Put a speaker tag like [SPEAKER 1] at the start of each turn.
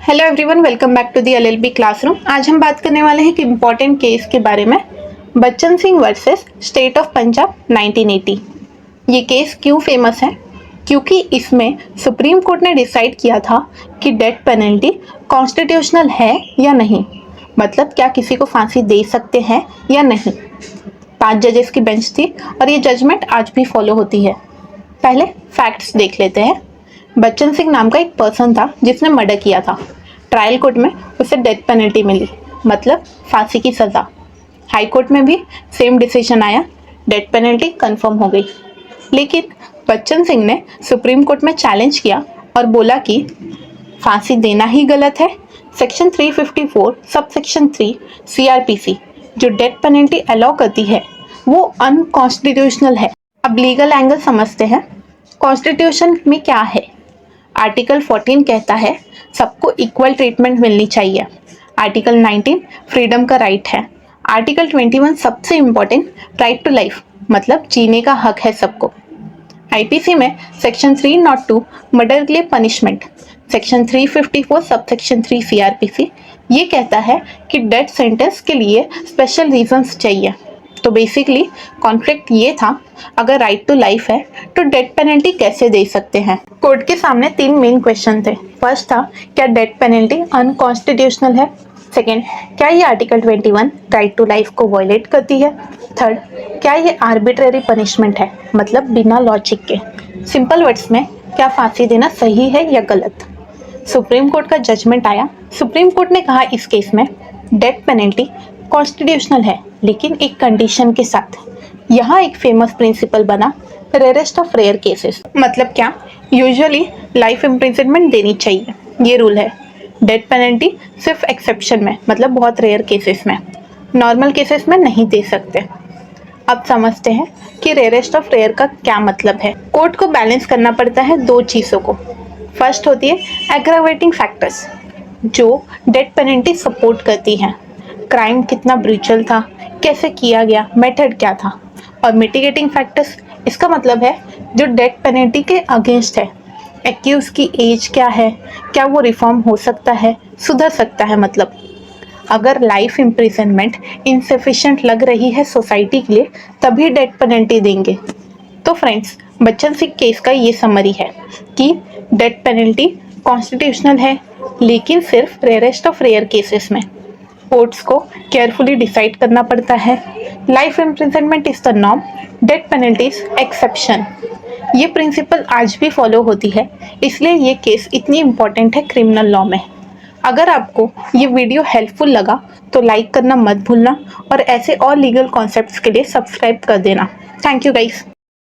[SPEAKER 1] Hello everyone, welcome back to the LLB classroom. आज हम बात करने वाले हैं एक इम्पॉर्टेंट केस के बारे में, Bachchan Singh versus state of Punjab 1980। ये केस क्यों फेमस है? क्योंकि इसमें सुप्रीम कोर्ट ने डिसाइड किया था कि डेथ पेनल्टी कॉन्स्टिट्यूशनल है या नहीं, मतलब क्या किसी को फांसी दे सकते हैं या नहीं। 5 जजेस की बेंच थी और ये जजमेंट आज भी फॉलो होती है। पहले फैक्ट्स देख लेते हैं। बच्चन सिंह नाम का एक पर्सन था जिसने मर्डर किया था। ट्रायल कोर्ट में उसे डेथ पेनल्टी मिली, मतलब फांसी की सज़ा। हाई कोर्ट में भी सेम डिसीजन आया, डेथ पेनल्टी कंफर्म हो गई। लेकिन बच्चन सिंह ने सुप्रीम कोर्ट में चैलेंज किया और बोला कि फांसी देना ही गलत है। सेक्शन 354 सब सेक्शन 3 CRPC जो डेथ पेनल्टी अलाउ करती है वो अनकॉन्स्टिट्यूशनल है। अब लीगल एंगल समझते हैं। कॉन्स्टिट्यूशन में क्या है? आर्टिकल 14 कहता है सबको इक्वल ट्रीटमेंट मिलनी चाहिए। आर्टिकल 19 फ्रीडम का राइट है। आर्टिकल 21 सबसे इम्पोर्टेंट, राइट टू लाइफ, मतलब जीने का हक है सबको। IPC में सेक्शन 302 मर्डर के लिए punishment, section 354 sub section 3 CRPC ये कहता है कि डेथ सेंटेंस के लिए स्पेशल रीजंस चाहिए। तो बेसिकली कॉन्फ्लिक्ट ये था, अगर राइट टू लाइफ है तो डेथ पेनल्टी कैसे दे सकते हैं। कोर्ट के सामने 3 मेन क्वेश्चन थे। फर्स्ट था, क्या डेथ पेनल्टी अनकॉन्स्टिट्यूशनल है? सेकेंड, क्या ये आर्टिकल 21 राइट टू लाइफ को वायलेट करती है? थर्ड, क्या ये आर्बिट्रेरी पनिशमेंट है, मतलब बिना लॉजिक के? सिंपल वर्ड्स में, क्या फांसी देना सही है या गलत? सुप्रीम कोर्ट का जजमेंट आया। सुप्रीम कोर्ट ने कहा इस केस में डेथ पेनल्टी कॉन्स्टिट्यूशनल है, लेकिन एक कंडीशन के साथ। यहाँ एक फेमस प्रिंसिपल बना, रेयरेस्ट ऑफ रेयर केसेस। मतलब क्या? यूजुअली लाइफ इम्प्रिजनमेंट देनी चाहिए, ये रूल है। डेथ पेनल्टी सिर्फ एक्सेप्शन में, मतलब बहुत रेयर केसेस में, नॉर्मल केसेस में नहीं दे सकते। अब समझते हैं कि रेयरेस्ट ऑफ रेयर का क्या मतलब है। कोर्ट को बैलेंस करना पड़ता है 2 चीज़ों को। फर्स्ट होती है एग्रावेटिंग फैक्टर्स, जो डेथ पेनल्टी सपोर्ट करती हैं। क्राइम कितना ब्रूचल था, कैसे किया गया, मेथड क्या था। और मिटिगेटिंग फैक्टर्स, इसका मतलब है जो डेथ पेनल्टी के अगेंस्ट है। एक्यूज की एज क्या है, क्या वो रिफॉर्म हो सकता है, सुधर सकता है। मतलब अगर लाइफ इम्प्रिजनमेंट इनसफिशिएंट लग रही है सोसाइटी के लिए, तभी डेथ पेनल्टी देंगे। तो फ्रेंड्स, बच्चन सिंह केस का ये समरी है कि डेथ पेनल्टी कॉन्स्टिट्यूशनल है, लेकिन सिर्फ रेयरेस्ट ऑफ रेयर केसेस में। कोर्ट्स को केयरफुली डिसाइड करना पड़ता है। Life imprisonment is the norm, death penalty is exception. ये प्रिंसिपल आज भी फॉलो होती है, इसलिए ये केस इतनी इम्पॉर्टेंट है क्रिमिनल लॉ में। अगर आपको ये वीडियो हेल्पफुल लगा तो लाइक करना मत भूलना और ऐसे और लीगल कॉन्सेप्ट्स के लिए सब्सक्राइब कर देना। Thank you guys.